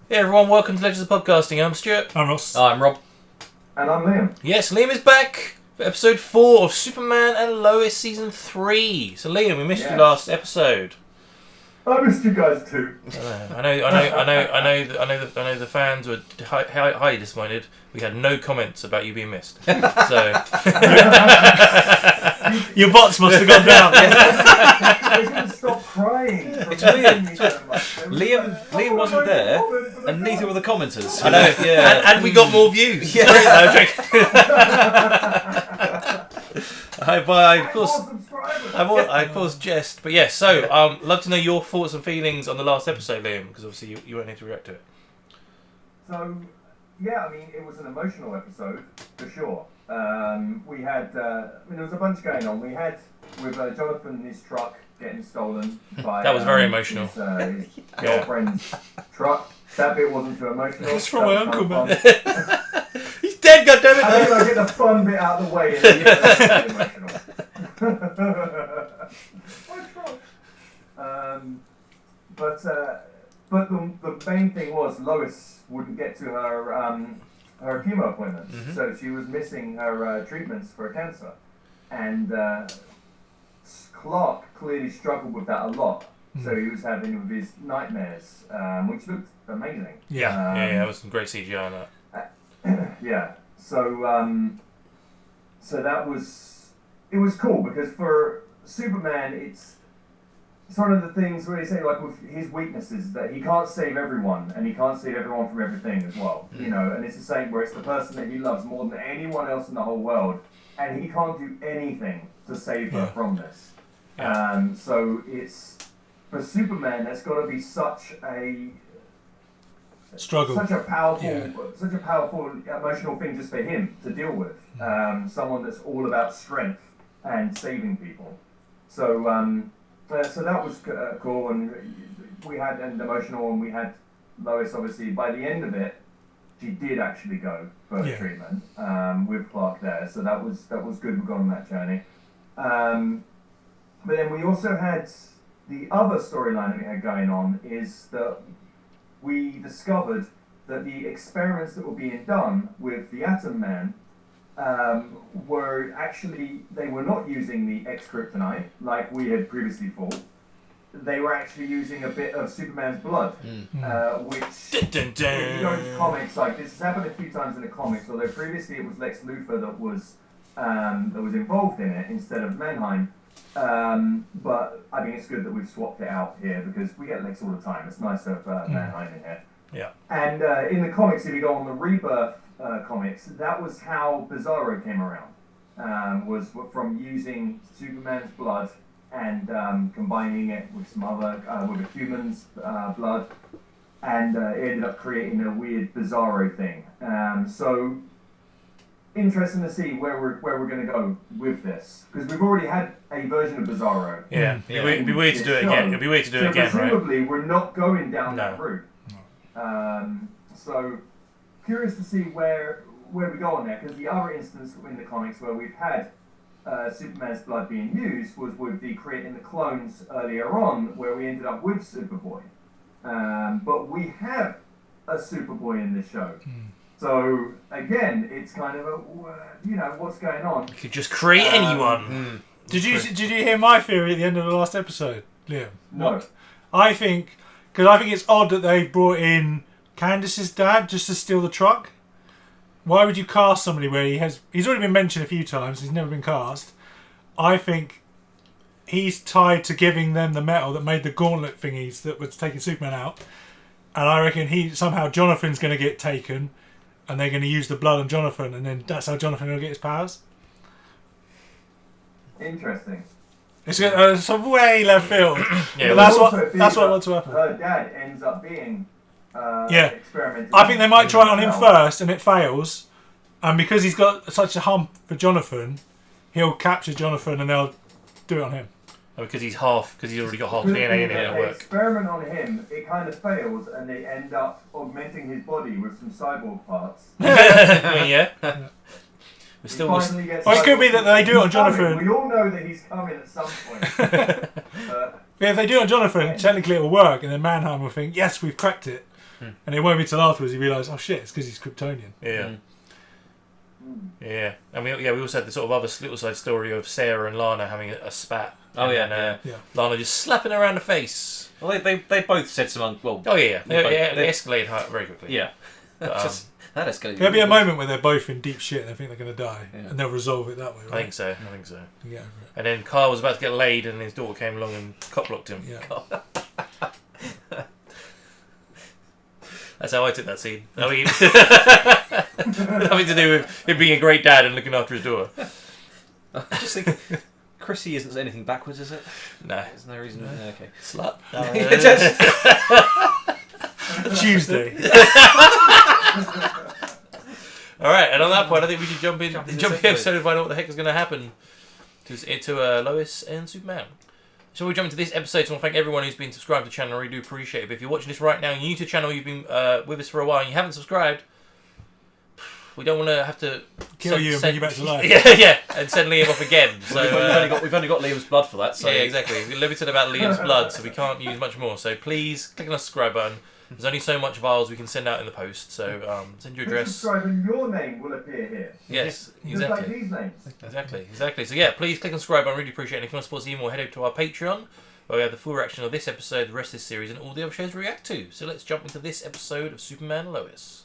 Hey everyone, welcome to Legends of Podcasting. I'm Stuart. I'm Ross. I'm Rob. And I'm Liam. Yes, Liam is back for episode 4 of Superman and Lois season 3. So Liam, we missed you last episode. I missed you guys too. I know the fans were highly disappointed. We had no comments about you being missed. So your bots must have gone down. They didn't stop crying. It's weird. Liam wasn't there, and neither were the commenters. I know. Yeah. And we got more views. Yeah. I of course jest, but yes. So, love to know your thoughts and feelings on the last episode, Liam, because obviously you weren't here to react to it. So, yeah, I mean, it was an emotional episode for sure. We had, there was a bunch going on. We had with Jonathan in his truck getting stolen by. That was very emotional. His girlfriend's truck. That bit wasn't too emotional. It's from my uncle, man. He's dead, goddammit! I think I get the fun bit out of the way and then that's emotional. But the main thing was Lois wouldn't get to her chemo appointments, so she was missing her treatments for cancer, and Clark clearly struggled with that a lot. So he was having with his nightmares, which looked amazing. Yeah, there was some great CGI on that. Yeah, so that was, it was cool because for Superman, it's one of the things where they say, like, with his weaknesses, that he can't save everyone, and he can't save everyone from everything as well, you know, and it's the same where it's the person that he loves more than anyone else in the whole world, and he can't do anything to save her from this. So it's, for Superman, that's got to be such a struggle, such a powerful emotional thing just for him to deal with. Someone that's all about strength and saving people. So so that was cool, and we had an emotional, and we had Lois. Obviously, by the end of it, she did actually go for treatment with Clark there. So that was good. We got on that journey. But then we also had the other storyline that we had going on is that we discovered that the experiments that were being done with the Atom Man were actually, they were not using the X-Kryptonite like we had previously thought. They were actually using a bit of Superman's blood, which, if you go into comics, like this has happened a few times in the comics, although previously it was Lex Luthor that was involved in it instead of Mannheim. But I think it's good that we've swapped it out here because we get Lex all the time. It's nice to have Mannheim in here. Yeah. And in the comics, if you go on the Rebirth comics, that was how Bizarro came around. Was from using Superman's blood and combining it with some other with a human's blood, and it ended up creating a weird Bizarro thing. So interesting to see where we're going to go with this, because we've already had a version of Bizarro. Yeah, it'd be weird to do it again. It'd be weird to do it again, right? Presumably, we're not going down that route. So curious to see where we go on there, because the other instance in the comics where we've had Superman's blood being used was with the creating the clones earlier on, where we ended up with Superboy. But we have a Superboy in this show. So again, it's kind of a, what's going on? You could just create anyone. Did you hear my theory at the end of the last episode, Liam? No. I think it's odd that they brought in Candace's dad just to steal the truck. Why would you cast somebody where he's already been mentioned a few times, he's never been cast. I think he's tied to giving them the metal that made the gauntlet thingies that was taking Superman out. And I reckon somehow Jonathan's going to get taken, and they're going to use the blood on Jonathan, and then that's how Jonathan will get his powers. Interesting. It's some way left field. Yeah, but that's what I want to happen. Her dad ends up being experimenting. I think they might try it on him first, and it fails. And because he's got such a hump for Jonathan, he'll capture Jonathan, and they'll do it on him. Because he's already got half DNA in it at work. Experiment on him, it kind of fails, and they end up augmenting his body with some cyborg parts. Yeah. It could be that they do it on Jonathan. We all know that he's coming at some point. But if they do it on Jonathan, technically it will work, and then Mannheim will think, yes, we've cracked it. And it won't be till afterwards you realise, oh shit, it's because he's Kryptonian. Yeah. Yeah. And we also had the sort of other little side story of Sarah and Lana having a spat. Oh, and then, Lana just slapping her around the face. Well, they both said some... Well, they escalated very quickly. Yeah. But, that escalated. There'll be a moment where they're both in deep shit and they think they're going to die. Yeah. And they'll resolve it that way, right? I think so. Yeah. And then Carl was about to get laid and his daughter came along and cop-blocked him. Yeah. That's how I took that scene. I mean, nothing to do with him being a great dad and looking after his daughter. I just think Chrissy isn't anything backwards, is it? No. There's no reason. No. Okay. Slut. Tuesday. Alright, and on that point, I think we should jump in the episode and find out what the heck is going to happen to Lois and Superman. So we jump into this episode, so I want to thank everyone who's been subscribed to the channel. I really do appreciate it. But if you're watching this right now and you're new to the channel, you've been with us for a while and you haven't subscribed, we don't want to have to kill you and bring you back to life. Yeah, and send Liam off again. So we've only got Liam's blood for that. So. Yeah, exactly. We're limited about Liam's blood, so we can't use much more. So please click on the subscribe button. There's only so much files we can send out in the post, so send your address. Subscribe and your name will appear here. Yes, exactly. Just like these names. Exactly. So yeah, please click on subscribe. I really appreciate it. And if you want to support us even more, head over to our Patreon, where we have the full reaction of this episode, the rest of this series, and all the other shows we react to. So let's jump into this episode of Superman Lois.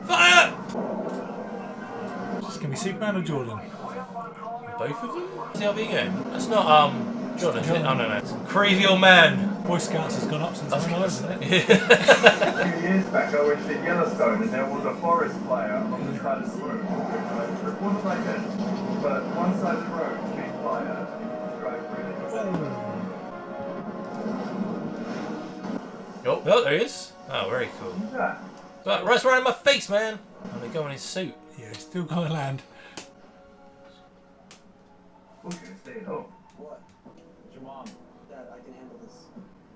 Fire! Is this going to be Superman or Jordan? Both of them? See how they going? That's not, Jordan, is it? Oh, no. Some crazy old man. Boy Scouts has gone up since I'm alive, isn't it? A few years back, I went to Yellowstone and there was a forest fire on the side of the road. It wasn't like this, but one side of the road, big fire, and you could drive through it. Oh, there he is. Oh, very cool. Who's that? Right right in my face, man. And they go in his suit. Yeah, he's still got to land. Who's going to stay at home? What? It's your mom. Dad, I can handle this.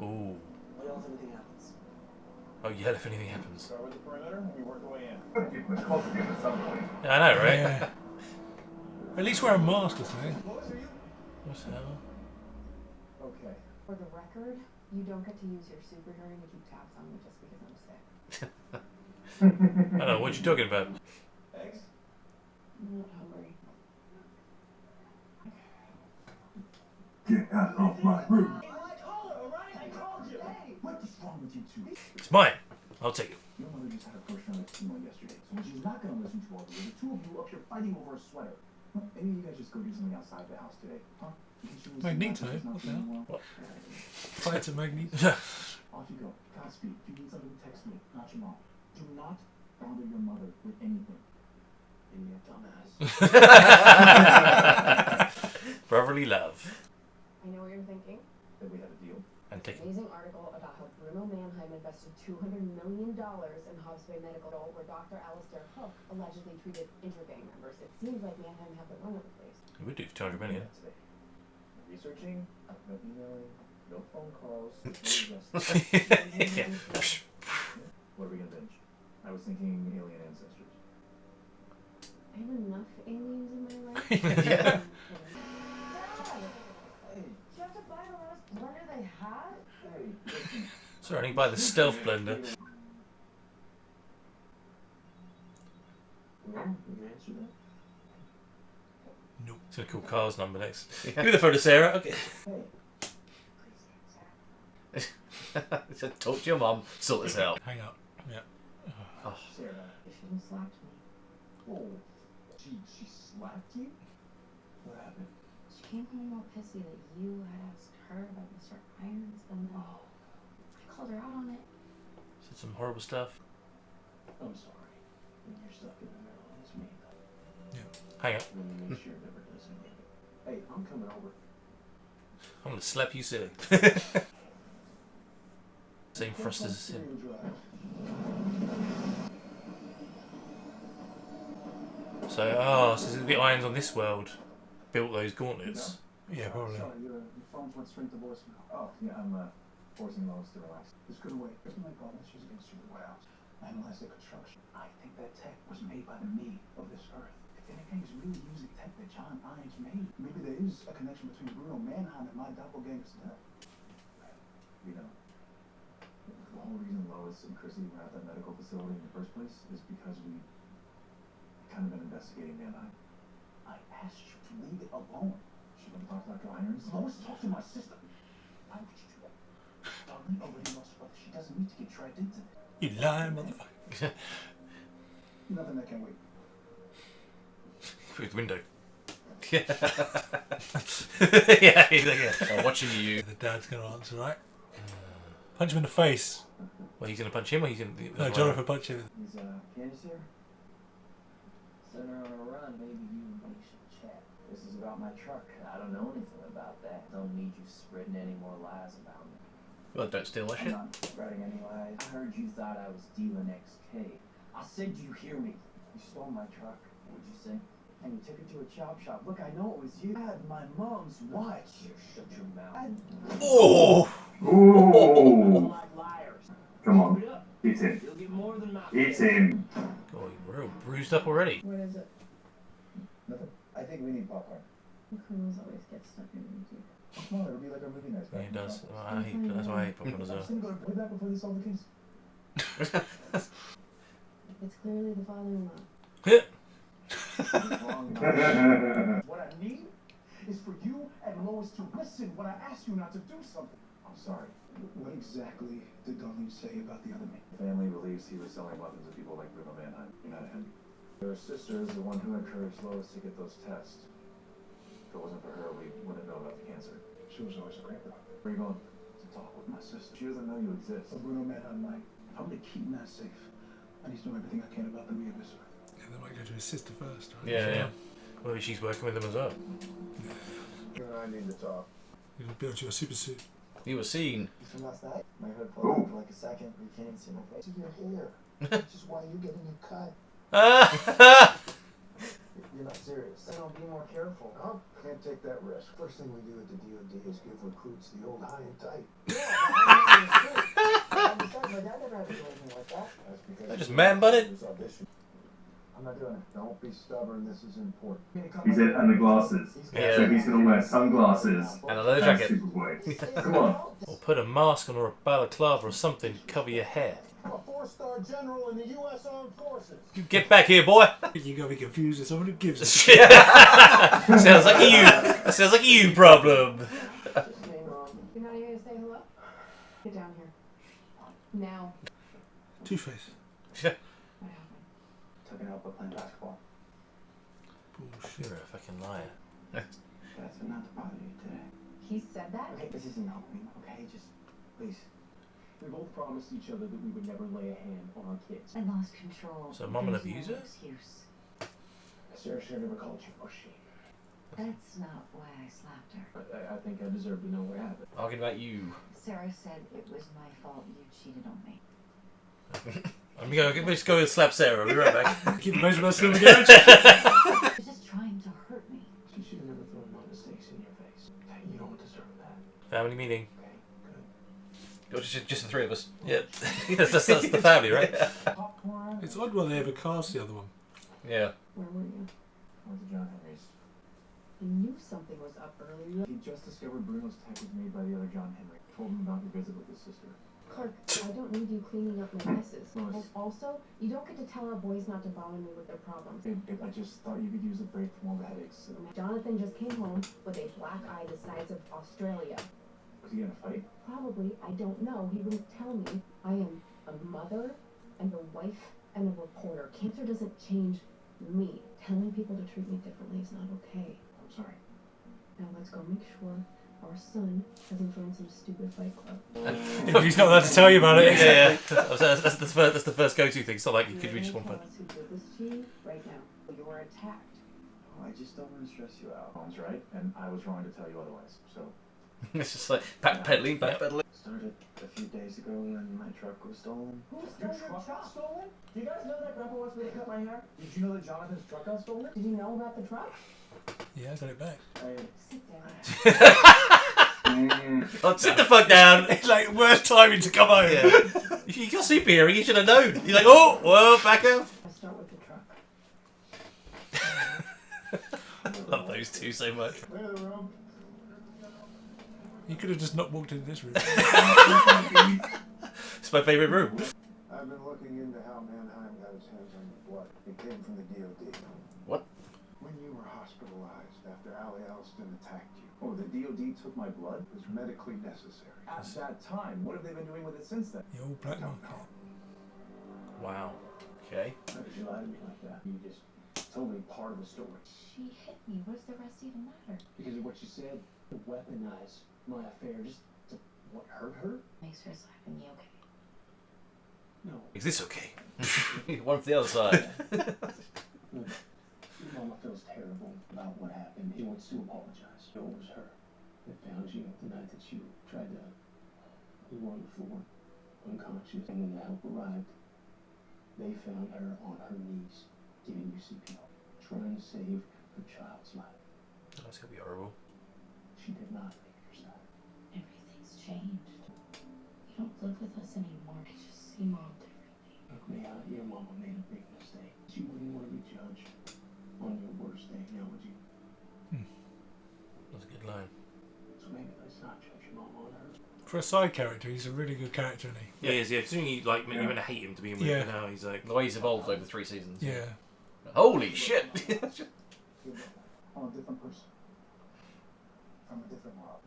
Ooh. What else if anything happens? Oh, yell if anything happens. Start with the perimeter and we work our way in. I've got to give him a costume at some point. Yeah, I know, right? Yeah. At least wear a mask or something. Lois, are you? What's the hell? Okay. For the record, you don't get to use your super hearing to keep tabs on me just because I'm sick. I don't know, what you talking about? Eggs? I'm not hungry. Get out of my room! I called her, alright? I called you! Hey! What is wrong with you two? It's mine. I'll take it. Your mother just had a first round of chemo yesterday, so she's not gonna listen to all of you. The two of you up here fighting over a sweater. Well, maybe you guys just go do something outside the house today, huh? Magneto? What the hell? What? Fight to Magneto. Off you go. Godspeed. If you need something, text me, not your mom. Do not bother your mother with anything. You dumbass. Brotherly love. I know what you're thinking. That we have a deal. And take it. Amazing article about how Bruno Mannheim invested $200 million in Hobbs Bay Medical, where Dr. Alistair Hook allegedly treated inter-gang members. It seems like Mannheim had the run of the place. We would do for 200 million. Today. No researching, no emailing, no phone calls. No Yeah. What are we gonna binge? I was thinking Alien Ancestors. I have enough aliens in my life. Yeah. Hey, Did you have to buy the last blender they had? hey, listen. Sorry, I need to buy the stealth blender. No, you answer that? Nope. It's going to call Carl's number next. Give me the phone to Sarah. Okay. Hey, Said, talk to your mom, sort this out. Hang up. Yeah. Sarah. You shouldn't have slapped me. Oh, she slapped you? What happened? She came home all pissy that you had asked her about Mr. Irons, and then I called her out on it. Said some horrible stuff. I'm sorry. You're stuck in the middle. It's me. Hang up. Let me make sure it never does anything. Hey, I'm coming over. I'm going to slap you silly. Same thrust as him. So this is the Irons on this world built those gauntlets. Yeah, probably. Sorry, your phone's went straight to voicemail. Oh, yeah, I'm forcing Lois to relax. This couldn't wait. There's my problem. She's against your warehouse. I analyzed the construction. I think that tech was made by the me of this earth. If And it can't really using tech that John Irons made. Maybe there is a connection between Bruno Mannheim and my doppelganger's death. You know, the whole reason Lois and Chrissy were at that medical facility in the first place is because we kind of been investigating Mannheim. I asked you to leave it alone. She went to talk to Dr. Irons. Lois talked to my sister. Why would you do that? Darlene already lost her brother. She doesn't need to get dragged into it. You lying motherfucker. Nothing that can wait. Through the window. Yeah, he's like, I'm watching you. The dad's going to answer, right? Punch him in the face. Well, he's going to punch him or he's going to... No, Jonathan punch him. Is Candace here? Send her on a run, maybe you and me should chat. This is about my truck. I don't know anything about that. Don't need you spreading any more lies about me. Well, don't steal that I'm shit. not spreading any lies. I heard you thought I was dealing XK. I said you hear me. You stole my truck. What'd you say? And you took it to a chop shop. Look, I know it was you. I had my mom's watch. Shut your mouth. Oh! Ooh! Like liars. Come Keep on, it up. eat him. You'll get more than my Eat him. Oh, you're real bruised up already. What is it? Nothing. I think we need popcorn. The kernels always get stuck in your teeth. Come on, it'll be like our movie nights Yeah, back. he does. That's why I hate popcorn as well. Go way back before they solved the case. It's clearly the father-in-law. What I need is for you and Lois to listen when I ask you not to do something. I'm sorry. What exactly did Darlene say about the other man? The family believes he was selling weapons to people like Bruno Mannheim. You're not him. Your sister is the one who encouraged Lois to get those tests. If it wasn't for her, we wouldn't know about the cancer. She was always a great doctor. Where are you going? To talk with my sister. She doesn't know you exist. So Bruno Mannheim might. If I'm to keep Matt safe, I need to know everything I can about the reabyssal. Yeah, they might go to his sister first, right? Yeah. Well, maybe she's working with him as well. You and I need to talk. You can build you a super suit. You were seen. From last night, my hood pulled out for like a second, but you can't even see my face. Your hair. Which is why you're getting a cut. You're not serious. Then I'll be more careful. No, can't take that risk. First thing we do at the DOD is give recruits the old high and tight. Besides, my dad never had to do anything like that. That's because I just man-butted. I'm not doing it. Don't be stubborn. This is important. He said, and the glasses. Yeah. So he's gonna wear sunglasses And a leather and jacket. Superboy. Come on. Or put a mask on or a balaclava or something to cover your hair. I'm a 4-star general in the U.S. Armed Forces. You get back here, boy! You got to be confused with someone who gives a Sounds like a you. Sounds like a you problem. You're not even gonna say hello? Get down here. Now. Two-Face. What happened? Took it out by playing basketball. Bullshit. You're a fucking liar. That's not to bother you today. He said that? Okay, this isn't helping. Okay, just please. We both promised each other that we would never lay a hand on our kids. I lost control. So mom an There's no abuser? excuse. Sarah should have never called you pushy. That's not why I slapped her. I think I deserve to know what happened. Talking about you. Sarah said it was my fault you cheated on me. Let's go and slap Sarah. I'll be right back. Keep the most of us in the garage. She was just trying to hurt me. She should have never thrown my mistakes in your face. Hey, you don't deserve that. Family meeting. Okay, good. Just the three of us. Yep. that's the family, right? Popcorn. It's odd why they ever cast the other one. Yeah. Where were you? I went to John Henry's. I knew something was up earlier. He just discovered Bruno's tech was made by the other John Henry. Told him about your visit with his sister. Clark, I don't need you cleaning up my messes. Lois. And also, you don't get to tell our boys not to bother me with their problems. I just thought you could use a break from all the headaches. Jonathan just came home with a black eye the size of Australia. Was he gonna fight? Probably, I don't know. He wouldn't tell me. I am a mother and a wife and a reporter. Cancer doesn't change me. Telling people to treat me differently is not okay. I'm sorry. Now let's go make sure our son hasn't joined some stupid fight club. He's not allowed to tell you about it. Yeah. That's the first go-to thing. It's not like you could reach one point. Tell us who did this to you right now. You were attacked. Oh, I just don't want to stress you out. Mom's right, and I was wrong to tell you otherwise. So, It's just like backpedaling. started a few days ago when my truck was stolen. Who stole your truck? Stolen? Do you guys know that Grandpa wants me to cut my hair? Did you know that Jonathan's truck got stolen? Did you know about the truck? Yeah, I got it back. Sit down. Sit the fuck down. It's like worst timing to come home. Yeah. You got superhero. You should have known. You're like, oh, well, back up. Let's start with the truck. those two so much. Clear the room. You could have just not walked into this room. It's my favourite room. I've been looking into how Mannheim got his hands on your blood. It came from the DOD. What? When you were hospitalized after Allie Elston attacked you. Oh, the DOD took my blood? It was medically necessary. At that time, what have they been doing with it since then? The old black market. Wow. Okay. How could you lie to me like that? You just told me part of the story. She hit me. What does the rest even matter? Because of what you said, to weaponize my affair just to, what, hurt her? Makes her slapping you okay? No. Is this okay? One for the other side. Look, your mama feels terrible about what happened. She wants to apologize. It was her that found you the night that you tried to... You were on the floor, unconscious, and when the help arrived, they found her on her knees, giving you CPR, trying to save her child's life. That's gonna be horrible. She did not leave your side. Everything's changed. You don't live with us anymore. I just see Mom differently. Look, Mia, your mama made a big mistake. She wouldn't want to be judged on your worst day, now would you? That's a good line. So maybe let's not judge your mama on her. For a side character, he's a really good character, isn't Yeah, he is. Yeah, considering you like you're gonna hate him to begin with, Yeah. but now he's like. The way he's evolved over 3 seasons. he? Yeah. Holy shit! I'm a different person. From a different world.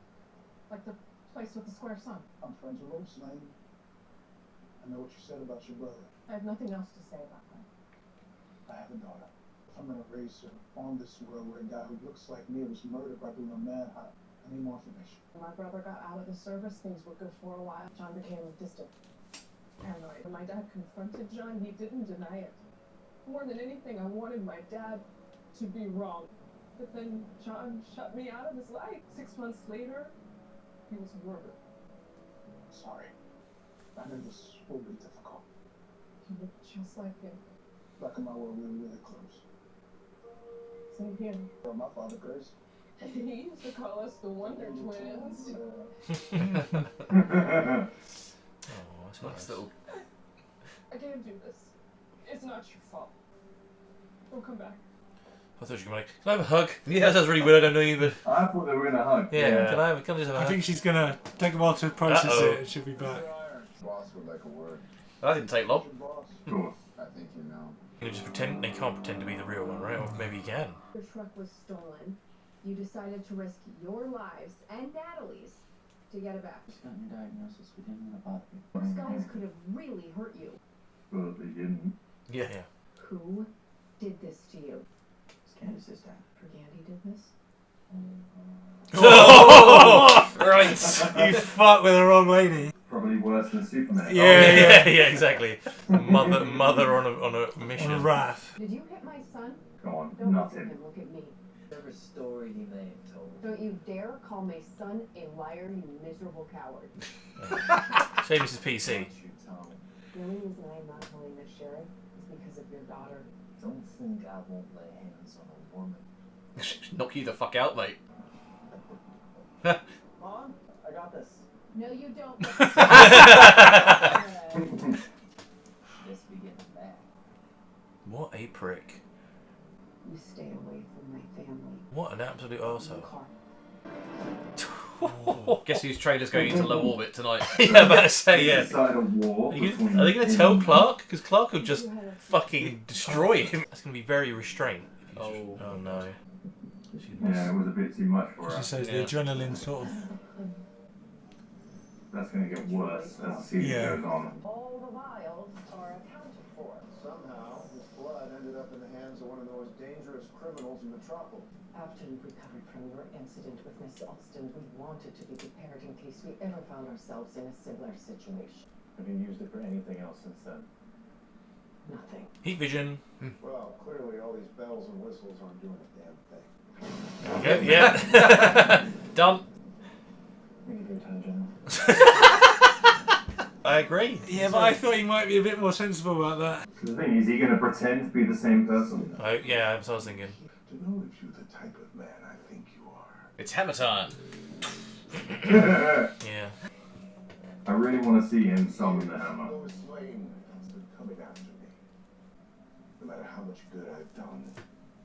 Like the place with the square sun. I'm friends with Lois Lane. I know what you said about your brother. I have nothing else to say about that. I have a daughter. I'm gonna raise her on this world where a guy who looks like me was murdered by doing a manhunt. I need more information. When my brother got out of the service, things were good for a while. John became distant, paranoid. When my dad confronted John, he didn't deny it. More than anything, I wanted my dad to be wrong. But then John shut me out of his life. 6 months later, he was murdered. Sorry. I knew this will be difficult. He looked just like him. Back in my world, we were really close. Same here. Well, my father, Grace. He used to call us the Wonder Twins. Oh, that's Nice nice. little. I can't do this. It's not your fault. Don't come back. I thought you were gonna like, can I have a hug? Yeah, that sounds really weird. I don't know you, but I thought they were going to hug. yeah, Yeah. Can I just have a I hug? think she's gonna take a while to process Uh-oh. it. It should be back. Boss would like a word. That didn't take long. Your boss. Of course. I think you know. You know, just pretend they can't pretend to be the real one, right? Or maybe you can. Your truck was stolen. You decided to risk your lives and Natalie's to get it back. Just got your diagnosis. We didn't want to bother you. Those guys could have really hurt you. But they didn't. Yeah. Who did this to you? It's Candace's dad. Gandhi did this? Right. You fucked with the wrong lady. Probably worse than Superman. Yeah, yeah, yeah, exactly. Mother on a mission. On a wrath. Did you hit my son? Come on, Don't not look at him. him, look at me. Whatever story he may have told. Don't you dare call my son a liar, you miserable coward. Shame this is PC. The only reason I am not telling the sheriff is because of your daughter. Don't think I won't lay hands on a woman. Knock you the fuck out, mate. Mom, I got this. No, you don't. This begins bad. What a prick. You stay away from my family. What an absolute arsehole. Guess whose trailer's going into low orbit tonight? Yeah, I'm about to say, They yeah. started a war Are between they going to tell him- Clark? Because Clark will just fucking destroy him. That's going to be very restrained. Oh no. Yeah, it was a bit too much for She us. says the Yeah. adrenaline sort of. That's going to get worse as the season Yeah. goes on. All the vials are accounted for. Somehow, his blood ended up in the hands of one of the most dangerous criminals in Metropolis. After we recovered from your incident with Miss Austin, we wanted to be prepared in case we ever found ourselves in a similar situation. Have you used it for anything else since then? Nothing. Heat vision. Well, clearly all these bells and whistles aren't doing a damn thing. Yeah. Done. We need your time, General. I agree. Yeah, but I thought he might be a bit more sensible about that. So the thing is, he going to pretend to be the same person? Yeah, that's what I was thinking. To know if you're the type of man I think you are. It's hammer time. Yeah. I really want to see him summon the hammer. Lois Lane has been coming after me. No matter how much good I've done,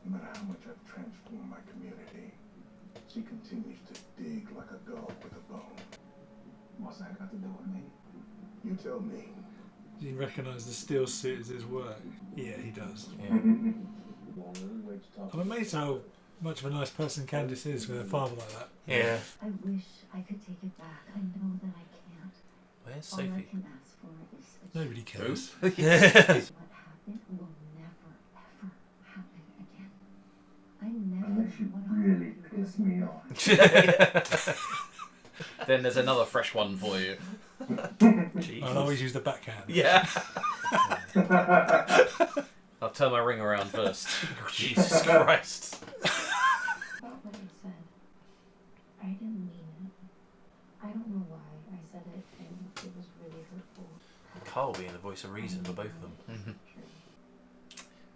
No matter how much I've transformed my community, she continues to dig like a dog with a bone. What's that got to do with me? You tell me. Does he recognise the steel suit as his work? Yeah, he does. Yeah. I'm amazed how much of a nice person Candice is with a father like that. Yeah. I wish I could take it back. I know that I can't. Where's All I Sophie? can ask for is a Nobody cares. What happened will never, ever happen again. I never Unless you want really piss me off. Then there's another fresh one for you. I'll always use the backhand. Yeah. I'll turn my ring around first. Jesus Christ. About what I said. I didn't mean it. I don't know why I said it, and it was really hurtful. Carl being the voice of reason for both of them.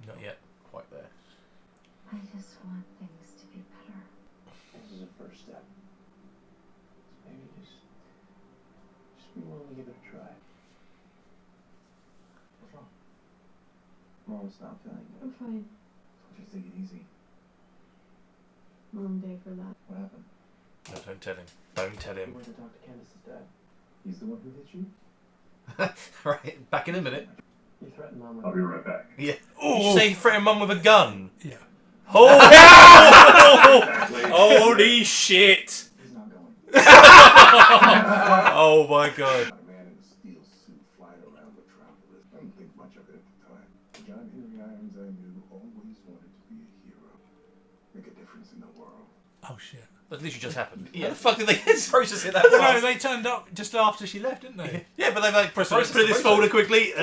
Not yet. Quite there. I just want things to be better. This is a first step. So maybe just be willing to give it a try. What's wrong? Mom's not feeling good. I'm fine. So just take it easy. Mom day for that. What happened? No, don't tell him. Don't tell You him. went to talk to Candace's dad. He's the one who hit you? Right, back in a minute. You threatened Mom I'll be right back. Yeah. Did you say you threatened mum with a gun? Yeah. Oh! Holy shit! He's not going. Oh my god. A man in a steel suit flying around Metropolis. I didn't think much of it at the time. John Henry Irons, I knew, always wanted to be a hero. Make a difference in the world. Oh shit. That literally just happened. Yeah. How the fuck did they Process it that No, fast. they turned up just after she left, didn't they? Yeah, but they like press Process put it in the this photo. folder quickly.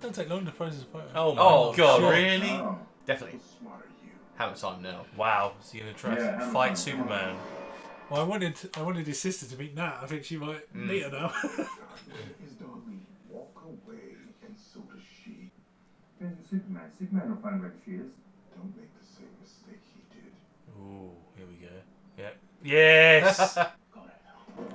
Don't take long to process a photo. Oh my Oh, god, sure. really? Oh. Definitely. How smart are you? Have time now. Wow, so you're gonna try Yeah, to how fight much- Superman. Well, I wanted his sister to meet Nat. I think she might meet her now. His doggy walk away, and so does she. Depends with Superman. Superman will find where she is. Don't make the same mistake he did. Ooh, here we go. Yep. Yes!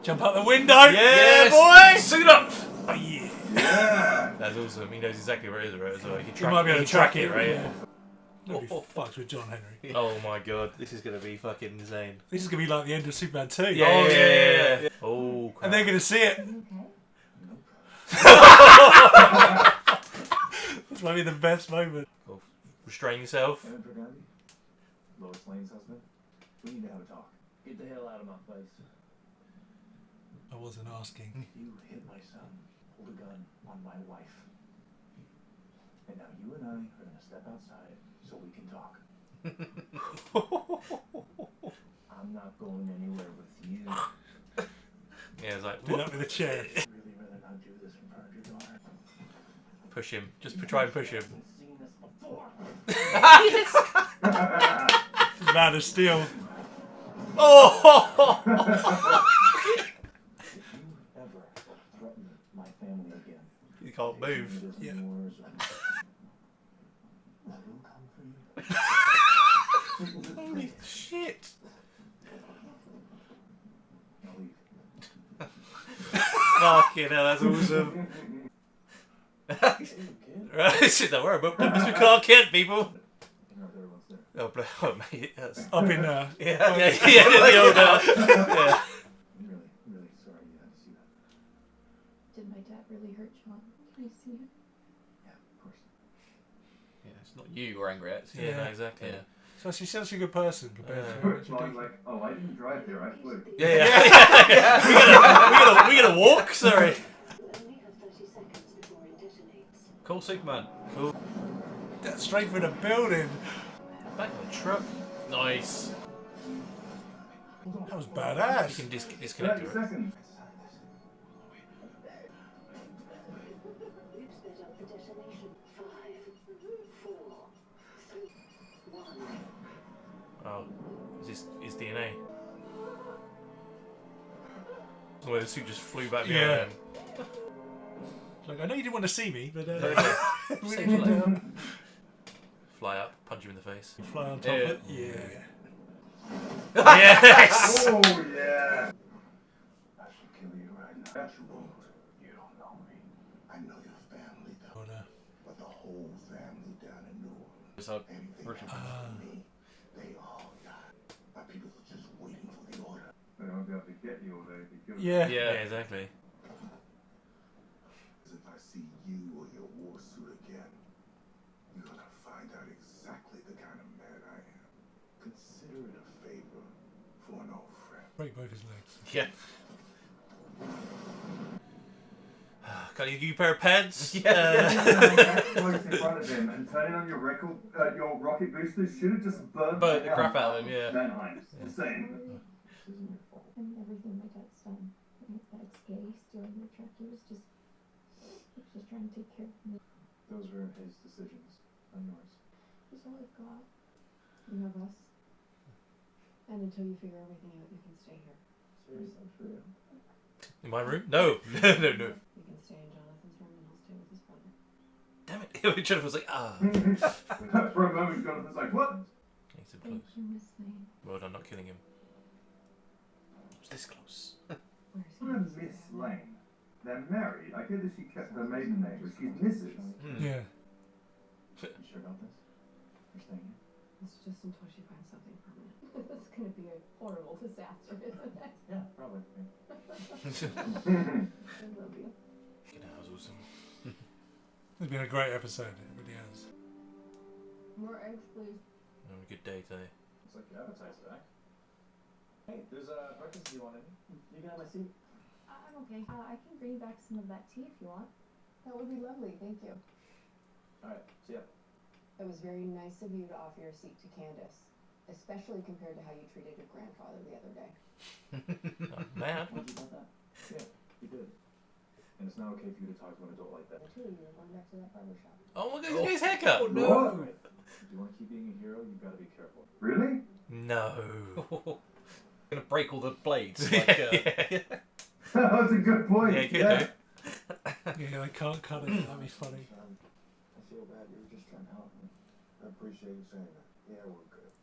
Jump out the window. Yeah, boy! Suit up! Oh, yeah. Yeah! That's awesome. He knows exactly where it is, right? As well. You might be able to track it, right? Yeah. Nobody fucks with John Henry. Oh my god, this is gonna be fucking insane. This is gonna be like the end of Superman 2. Yeah. Oh, crap. And they're gonna see it. Okay? This might be the best moment. Restrain yourself. Andrew Gandhi? Lois Lane's husband? We need to have a talk. Get the hell out of my place. I wasn't asking. You hit my son, pulled a gun on my wife. And now you and I are gonna step outside so we can talk. I'm not going anywhere with you. Yeah, it's like, Do that with a chair. I'd really rather not do this in front of your daughter. push him. Just try and push him. I've seen this before. Man of Steel. Oh! If you ever threaten my family again, You can't move. it isn't Yeah. yours or I will come for you. Holy shit. Now leave. Fucking hell, that's awesome. Hey, kid. Right, don't worry about this. We can't kid people. You know if everyone's there. Oh, mate, that's... Up in Yeah, the old, yeah. I'm really sorry you had to see that. Did my dad really hurt John? Can I see him? Yeah, of course. Yeah, it's not you we're angry at. It's Yeah, no, exactly. Yeah. So she's such a good person compared to Yeah. what you do. Like, oh, I didn't drive there, I flew. Yeah. We gotta walk, sorry. You only have 30 seconds before it detonates. Cool Superman. Cool. That's straight for the building. Back in the truck. Nice. That was You badass. can disconnect 30 it. seconds. We've sped up the detonation. 5, 4, 3, 1. Oh, is DNA. The way the suit just flew back behind Yeah. him. Like, I know you didn't want to see me, but we Save need your to life. Fly up, punch him in the face. fly on top of it. Yeah. Yes! Oh, yeah! I should kill you right now. But you won't. You don't know me. I know your family, though. Oh, no. But the whole family down in New Orleans. So, Anything Richard. happens to me, they all die. My people are just waiting for the order. They won't be able to get you, although if you kill them. Yeah. Yeah, exactly. If I see you or your war suit again, you're gonna find out exactly the kind of man I am. Consider it a favor for an old friend. Break both his legs. Yeah. Got you a pair of pads? Close in front of him and turning on your rocket boosters should have just burned Burnt the crap out of him, yeah. Manheim. Just saying. This isn't your fault. I mean, everything my dad's done. That's gay, stealing the truck. He was just trying to take care of me. Those were his decisions, not yours. He's all I've got. You have us. And until you figure everything out, you can stay here. Seriously, for real. In my room? No. No. You can stay in Jonathan's room and I'll stay with his brother. Damn it. Jennifer was like, ah. For a moment, Jonathan's like, what? He's so Thank close. you, Miss Lane. Well done, not killing him. It's this close. Where's he? What a Miss Lane. They're married. I get that she kept her maiden name, but she's Mrs. Yeah. You sure about this? You're staying here? It's just until she finds something permanent. This is going to be a horrible disaster, isn't it? Yeah, probably. Yeah. I love you. That was awesome. It's been a great episode. It really has. More eggs, please. Have a good day today. Looks like your appetite's back. Hey, there's breakfast if you want any. You can have my seat. I'm okay. I can bring back some of that tea if you want. That would be lovely, thank you. Alright, see ya. It was very nice of you to offer your seat to Candace, especially compared to how you treated your grandfather the other day. Mad. What did you about that? Yeah, you did. And it's not okay for you to talk to an adult like that. The two of you are going back to that barber shop. Oh my god, he's got his haircut. Oh, no. Alright. If you want to keep being a hero, you've got to be careful. Really? No. Gonna break all the blades. Yeah. That's a good point. Yeah, good Yeah, I can't cut it. That'd be funny. I feel bad. You were just trying to help me. I appreciate you saying that. Yeah, we're good.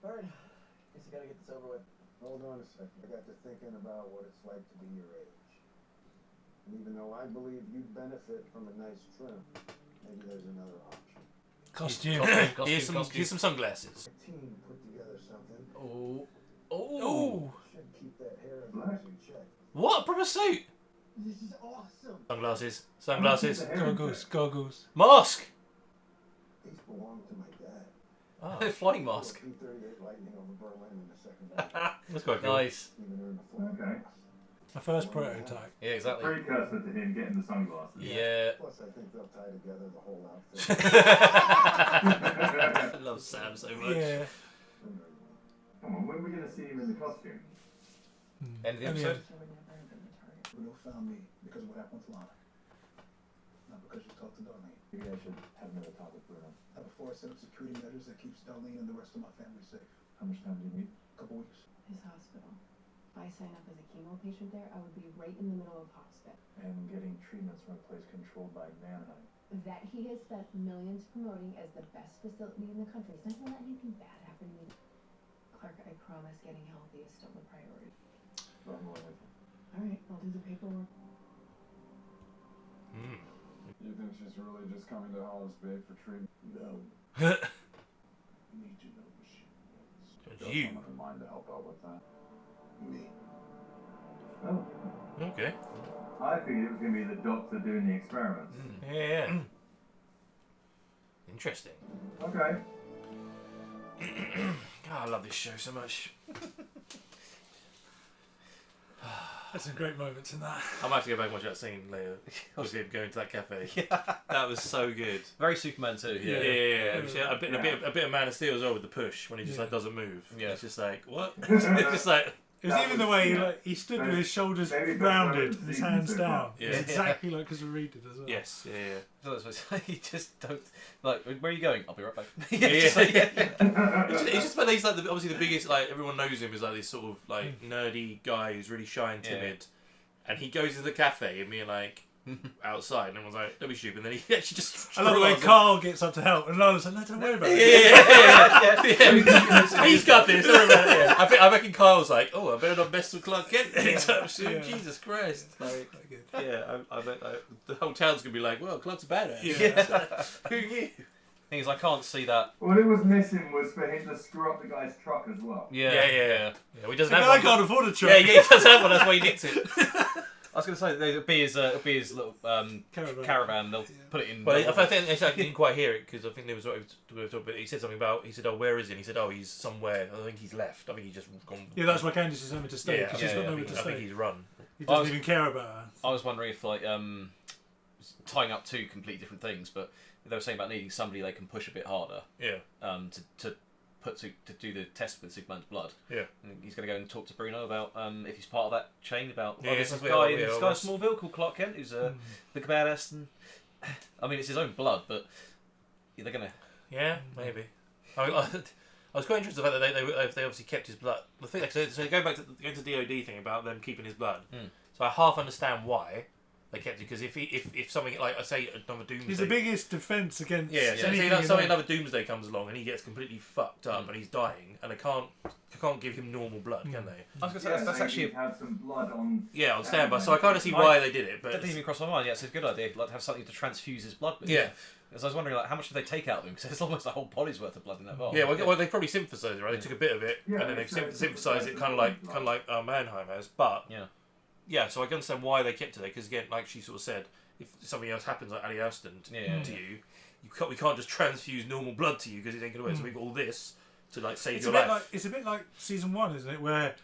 Alright, guess you gotta get this over with. Hold on a second. I got to thinking about what it's like to be your age. And even though I believe you'd benefit from a nice trim, maybe there's another option. Costume. Here's some sunglasses. A team put together something. Oh. Should keep that hair of yours in check. What? Proper suit? This is awesome! Sunglasses. Goggles. Mask. These belong to my dad. Oh, Flying mask. P-38 Lightning over Berlin in the Second World War. that's quite cool. Nice. Even earned a flying Okay. cross. My first prototype. Yeah, exactly. Precursor to him getting the sunglasses. Yeah. Plus, I think they'll tie together the whole outfit. I love Sam so much. Yeah. Come on, when are we going to see him in the costume? End of the Oh, episode. So we're never going to target. Bruno found me because of what happened with Lana. Not because you talked to Darlene. Maybe I should have another talk with Bruno. Before I set up security measures that keeps Darlene and the rest of my family safe. How much time do you need? A couple weeks. His hospital. If I sign up as a chemo patient there, I would be right in the middle of hospice. And getting treatments from a place controlled by Manheim. That he has spent millions promoting as the best facility in the country. He's not going to let anything bad happen to me. Clark, I promise getting healthy is still the priority. But I'm going with you. Alright, I'll do the paperwork. You think she's really just coming to Hollis Bay for treatment? No. Mm. You need to know what she wants. Just you. Someone in mind to help out with that. Me. Oh. Okay. I figured it was going to be the doctor doing the experiments. Yeah. Interesting. Okay. God, I love this show so much. There's some great moments in that. I might have to go back and watch that scene later. Was him going to that cafe? That was so good. Very Superman too. Yeah. Yeah. A bit of Man of Steel as well with the push when he just like doesn't move. Yeah. It's just like what? It's just like It was even the way he stood with his shoulders Maybe that's rounded what and his season hands 2 down. Yeah. It's exactly like as a reader as well. yes, yeah. So that's what you just don't like. Where are you going? I'll be right back. It's Just just but he's like obviously the biggest, like everyone knows him as like this sort of like nerdy guy who's really shy and timid, and he goes to the cafe and me like outside and everyone's like don't be stupid, and then he actually just I love the way Carl gets up to help and Lana's like, no, don't worry about it. Yeah. He's got this. Don't worry about it. Yeah. I reckon Kyle's like, oh, I better not mess with Clark Kent anytime soon. Yeah. Jesus Christ. Like, Quite good. yeah, I bet the whole town's gonna be like, well, Clark's a badass. Yeah. Who knew? Thing is, I can't see that. What it was missing was for him to screw up the guy's truck as well. Yeah. We doesn't The have guy one. can't afford a truck. Yeah, he doesn't have one. That's why he nicked it. I was going to say it'll be his little caravan. They'll put it in. Well, I think actually, I didn't quite hear it because I think there was what we were talking about. He said something about. He said, "Oh, where is he?" And he said, "Oh, he's somewhere. I think he's left. I think he's just gone." Yeah, that's why Candice is having to stay. Yeah, Because she's got nowhere to I think stay. he's run. He doesn't even care about her. I was wondering if tying up two completely different things, but they were saying about needing somebody they can push a bit harder. Yeah. To do the test with Superman's blood. Yeah. And he's going to go and talk to Bruno about if he's part of that chain about this this is guy where- in Smallville called Clark Kent who's a big badass. And I mean, it's his own blood, but they're going to. Yeah, maybe. I mean, I was quite interested in the fact that they obviously kept his blood. The thing, so going back to the DOD thing about them keeping his blood. So I half understand why they kept it, because if something like I say another Doomsday, He's the biggest defence against. Say that something another Doomsday comes along and he gets completely fucked up and he's dying, and they can't give him normal blood, can they? I was going to say that's actually have some blood on. Yeah, on standby. So I kind of see why they did it, but that didn't even cross my mind. Yeah, it's a good idea. Like to have something to transfuse his blood with. Yeah. Because I was wondering, like, how much did they take out of him? Because there's almost a whole body's worth of blood in that vial. Yeah, well, they probably synthesised it, right? They took a bit of it and then they synthesised it, kind of like Mannheim has. But yeah, so I can understand why they kept it there, because again, like she sort of said, if something else happens like Ali Aston to you, we can't just transfuse normal blood to you because it ain't gonna work. So we've got all this to like save your life. It's a bit like season 1, isn't it? Where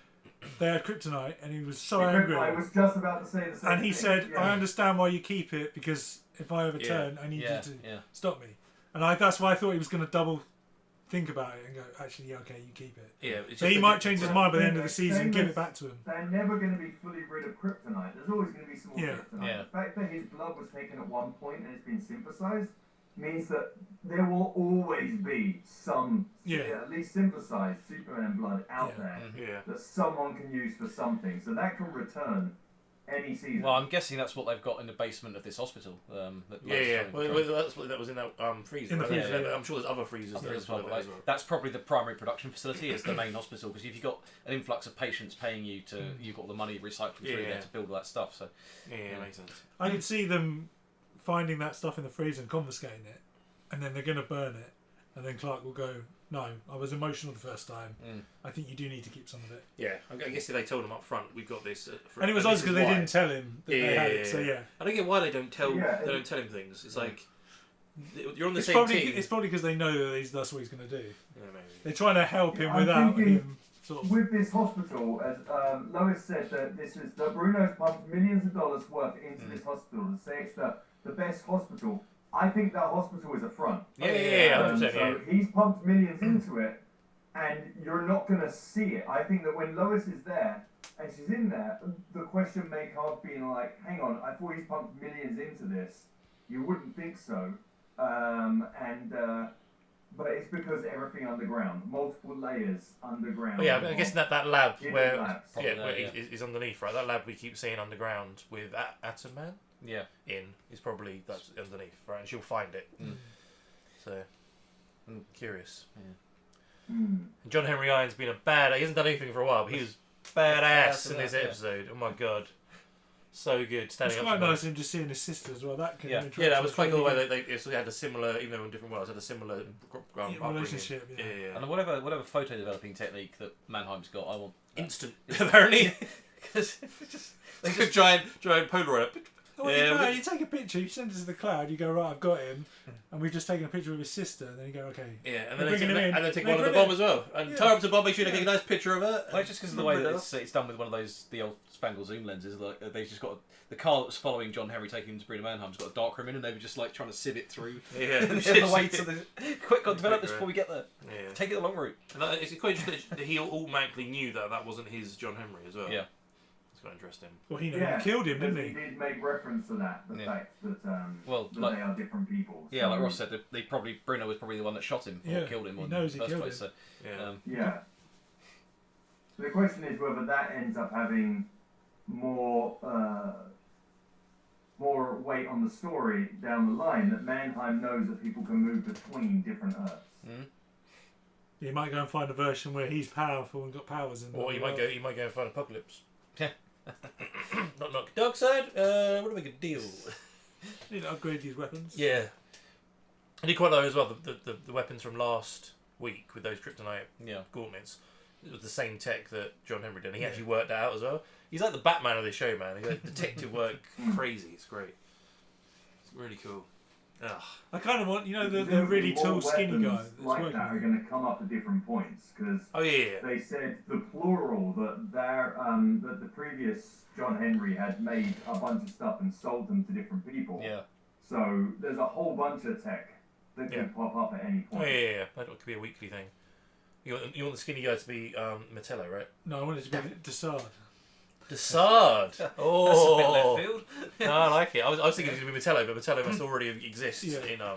they had kryptonite and he was so angry. I was just about to say the same and he thing. said, "I understand why you keep it, because if I overturn, I need you to stop me." And that's why I thought he was going to double think about it and go, "Actually, yeah, okay, you keep it." Yeah, so he might change his mind by the end of the season and give it back to him. They're never going to be fully rid of kryptonite. There's always going to be some more kryptonite. Yeah. The fact that his blood was taken at one point and it's been synthesized means that there will always be some, at least synthesized Superman blood out there that someone can use for something. So that can return any season. Well, I'm guessing that's what they've got in the basement of this hospital. That was in that freezer. I'm sure there's other freezers there as well. That's probably the primary production facility, is the main hospital, because if you've got an influx of patients paying you to, you've got the money recycling through there to build all that stuff. So makes sense. I could see them finding that stuff in the freezer and confiscating it, and then they're going to burn it, and then Clark will go, "No, I was emotional the first time. I think you do need to keep some of it." Yeah, I guess if they told him up front, we've got this. And it was odd because they didn't tell him that they had it. So I don't get why they don't tell. They don't tell him things. It's like you're on the same team. It's probably because they know that that's what he's going to do. Yeah, maybe. They're trying to help him without him. Sort of. With this hospital, as Lois said, that Bruno's pumped millions of dollars worth into this hospital to say it's the best hospital. I think that hospital is a front. So he's pumped millions into it, and you're not going to see it. I think that when Lois is there and she's in there, the question may come up being like, "Hang on, I thought he's pumped millions into this." You wouldn't think so, but it's because everything underground, multiple layers underground. Oh, yeah, I guess that lab where Probably is underneath, right? That lab we keep seeing underground with Atom Man. Is probably that's underneath, right? And she'll find it. So I'm curious. And John Henry Irons been a bad. He hasn't done anything for a while, but he was badass in this episode. Oh my god, so good. Standing it's up. quite nice him just seeing his sister as well. That can that was quite cool. The way they had a similar, even though in different worlds, had a similar relationship. Yeah. And whatever photo developing technique that Mannheim's got, I want instant. Apparently, because they just giant Polaroid. Well, you take a picture, you send it to the cloud, you go, "Right, I've got him," and we've just taken a picture of his sister, and then you go, "Okay." Yeah, and then they take one of the bomb as well, and tie up to bomb, make sure they take a nice picture of her. Like just because of the way that it's done with one of the old spangled zoom lenses, like they've just got the car that was following John Henry taking him to Bruno Mannheim's got a darkroom in, and they were just like trying to sieve it through. The other way to the quick, got to develop this before we get there. Take it the long route. And it's quite interesting that he automatically knew that wasn't his John Henry as well. Yeah. It's quite interesting. Well, he killed him, didn't he? He did make reference to that, the fact that that they are different people. Yeah, like Ross said, Bruno was probably the one that shot him or killed him. He knows he killed him. So, So the question is whether that ends up having more weight on the story down the line, that Mannheim knows that people can move between different Earths. He might go and find a version where he's powerful and got powers in. Or he might go and find Apocalypse. Yeah. Knock. Dark side. What do we could deal? Need to upgrade these weapons. Yeah. I did quite like as well the weapons from last week with those kryptonite gauntlets. It was the same tech that John Henry did. He actually worked that out as well. He's like the Batman of this show, man. He's like detective work, crazy. It's great. It's really cool. Ugh. I kind of want, the really tall, skinny guy. That's like working that are with going to come up at different points because they said the plural that that the previous John Henry had made a bunch of stuff and sold them to different people. Yeah. So there's a whole bunch of tech that can pop up at any point. Oh yeah. That could be a weekly thing. You want the skinny guy to be Metello, right? No, I want it to be Desard. Desard. Oh, that's a bit left field. No, I like it. I was thinking it was going to be Metello, but Metello must already exist in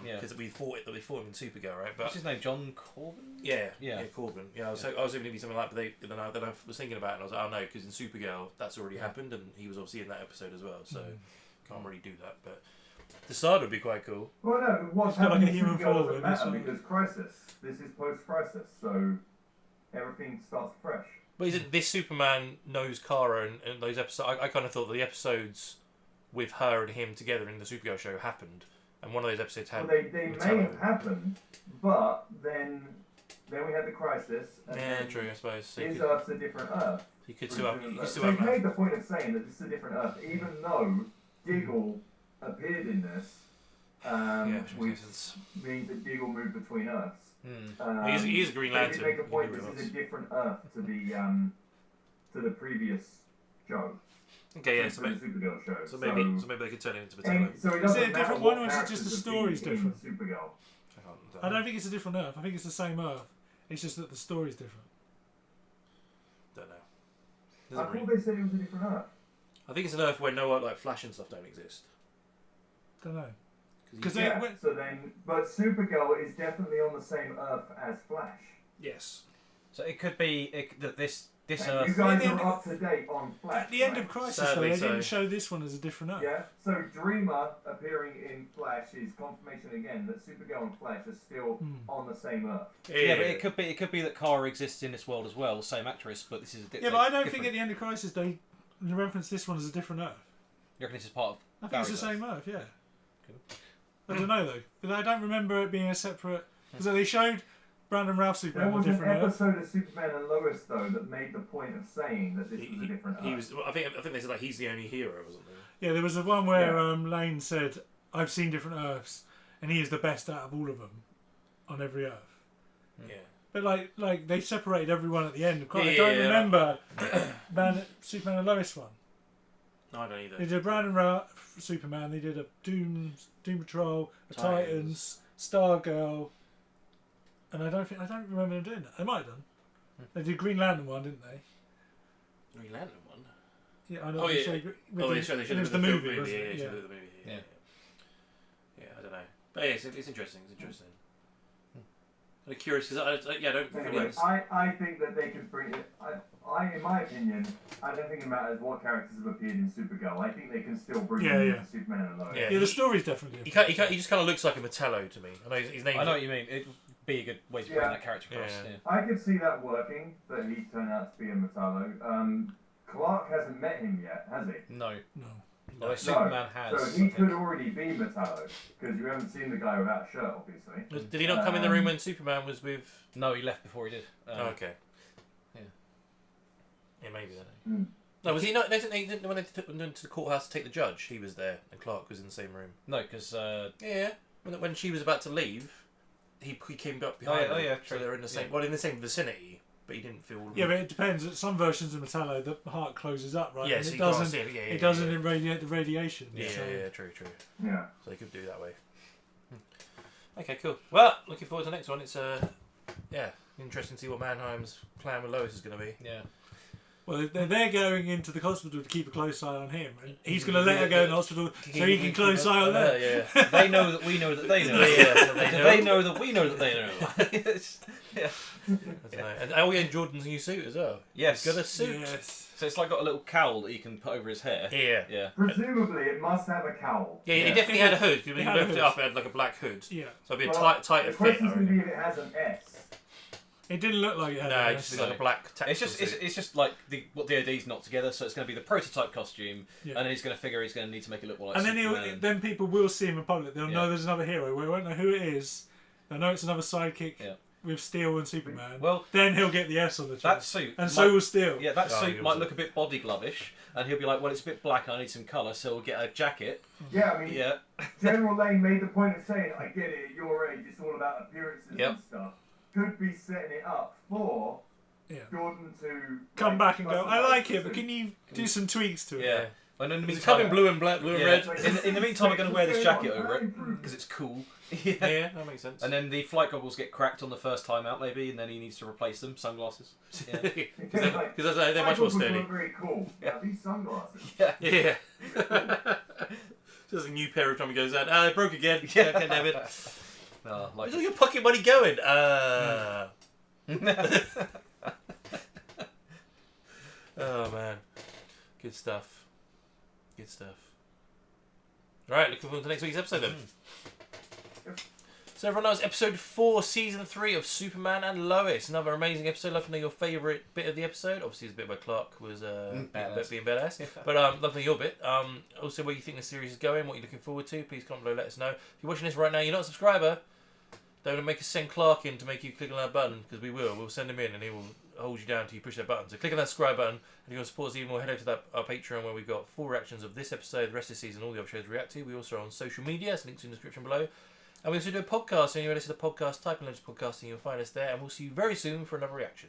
because we fought it. We fought him in Supergirl, right? But what's his name? John Corbin. Yeah, Corbin. Yeah, I was hoping it'd be something like that, but then I was thinking about it, and I was like, oh no, because in Supergirl that's already happened, and he was obviously in that episode as well, so can't really do that. But Desard would be quite cool. Well, no, what's happening in Supergirl doesn't matter because Crisis. This is post-Crisis, so everything starts fresh. But isn't this Superman knows Kara and those episodes? I kind of thought that the episodes with her and him together in the Supergirl show happened, and one of those episodes had. Well, they may have happened, but then we had the Crisis. And yeah, true. I suppose. So his Earth's a different Earth. You could still have. They've made the point of saying that this is a different Earth, even though Diggle appeared in this, which means that Diggle moved between Earths. He is a Green Lantern. They make a point this is a different Earth to the previous show. Okay, yeah, so the Supergirl show. So maybe they could turn it into Metallo. So is it a different one, or is it just the story's different? Supergirl. I don't think it's a different Earth. I think it's the same Earth. It's just that the story's different. Don't know. I thought they said it was a different Earth. I think it's an Earth where no like Flash and stuff don't exist. Don't know. But Supergirl is definitely on the same Earth as Flash. Yes. So it could be that this Earth. You guys are up to date on Flash. At the end of Crisis, though, they didn't show this one as a different Earth. Yeah. So Dreamer appearing in Flash is confirmation again that Supergirl and Flash are still on the same Earth. Yeah, but it could be that Kara exists in this world as well, the same actress, but this is but I don't think at the end of Crisis they reference this one as a different Earth. You reckon this is part of? I think it's the same Earth. Yeah. Cool. I don't know though, but I don't remember it being a separate. Because they showed Brandon Routh Superman. There was an episode of Superman and Lois though that made the point of saying that this was a different Earth. I think they said like he's the only hero, wasn't there? Yeah, there was the one where Lane said, "I've seen different Earths, and he is the best out of all of them, on every Earth." Yeah. But like they separated everyone at the end. I don't remember Superman and Lois one. No, I don't either. They did a Brandon Routh Superman. They did a Doom Patrol, a Titans, Stargirl, and I don't remember them doing that. They might have done. They did Green Lantern one, didn't they? Green Lantern one. Yeah, I know. They showed it was the movie, wasn't it? Yeah, the movie. Yeah, I don't know. But yeah, it's interesting. It's interesting. I'm curious because I don't. Anyway, I think that they could bring it. In my opinion, I don't think it matters what characters have appeared in Supergirl. I think they can still bring them into Superman and Lois. Yeah, the story's definitely. He just kind of looks like a Metallo to me. I know his name. I know what you mean. It'd be a good way to bring that character across. Yeah. I could see that working. That he turned out to be a Metallo. Clark hasn't met him yet, has he? No. No. Superman has. So he could already be Metallo because you haven't seen the guy without a shirt, obviously. Did he not come in the room when Superman was with? No, he left before he did. Okay. Yeah, maybe then. Mm. No, was he not? When they took him to the courthouse to take the judge, he was there, and Clark was in the same room. No, because when she was about to leave, he came up behind her. Oh yeah, So true. they're in the same in the same vicinity, but he didn't feel. Yeah, but it depends. At some versions of Metallo, the heart closes up, right? Yeah, and so it you can't doesn't. see it. It doesn't irradiate the radiation. Yeah, so. true. Yeah. So they could do it that way. Okay, cool. Well, looking forward to the next one. It's interesting to see what Mannheim's plan with Lois is going to be. Yeah. Well, they're going into the hospital to keep a close eye on him, and he's going to let her go in the hospital so he can close eye on them. Yeah. They know that we know that they know. They know that we know that they know. Yeah. I don't know. And and Jordan's new suit as well. Yes. He's got a suit. Yes. So it's like got a little cowl that you can put over his hair. Yeah. Presumably, it must have a cowl. Yeah, he definitely had a hood. When he lifted it up, it had like a black hood. Yeah. So it'd be a tighter The fit. question is going to be if it has an S. It didn't look like it had No, an it just S. looks like a black It's tactical just suit. it's just like what DoD's not together, so it's going to be the prototype costume, Yeah. and then he's going to figure he's going to need to make it look more like And then Superman. then people will see him in public. They'll Yeah. know there's another hero. We won't know who it is. They'll know it's another sidekick Yeah. with Steel and Superman. Well, then he'll get the S on the chest. that suit, And so might- will Steel. Yeah, that Oh, suit he might was- look a bit body glovish, and he'll be like, "Well, it's a bit black. I need some colour, so we'll get a jacket." Yeah, I mean, Yeah, General Lane made the point of saying, I get it, at your age, it's all about appearances Yep. and stuff. Could be setting it up for Yeah. Jordan to Come back and go, I customise like the it, but suit. can you do some tweaks to it? yeah. And in the It's coming meantime, blue and black, blue and yeah, red. in the meantime, I'm going to wear this jacket over it Improvement. because it's cool. Yeah, that makes sense. And then the flight goggles get cracked on the first time out, maybe, and then he needs to replace them. Sunglasses. Yeah. Because Like, they're much more Michael would sturdy. look very cool. Yeah, these sunglasses. Yeah. Just a new pair every time he goes out. Ah, they broke again. Yeah, God damn it. Oh, like Where's all your pocket money going? Oh man, good stuff. Good stuff. All right, looking forward to next week's episode then. So everyone knows episode 4, season 3 of Superman and Lois. Another amazing episode. Love to know your favourite bit of the episode. Obviously, it's a bit where Clark was badass. being badass. But love to know your bit. Also, where you think the series is going, what you're looking forward to. Please comment below. Let us know. If you're watching this right now, you're not a subscriber. Don't make us send Clark in to make you click on that button, because we will. We'll send him in and he will hold you down until you push that button. So click on that subscribe button. And if you want to support us even more, head over to our Patreon where we've got full reactions of this episode, the rest of the season, all the other shows we react to. We also are on social media, so links in the description below. And we also do a podcast, so when you listen to the podcast, type in Legends Podcasting, you'll find us there. And we'll see you very soon for another reaction.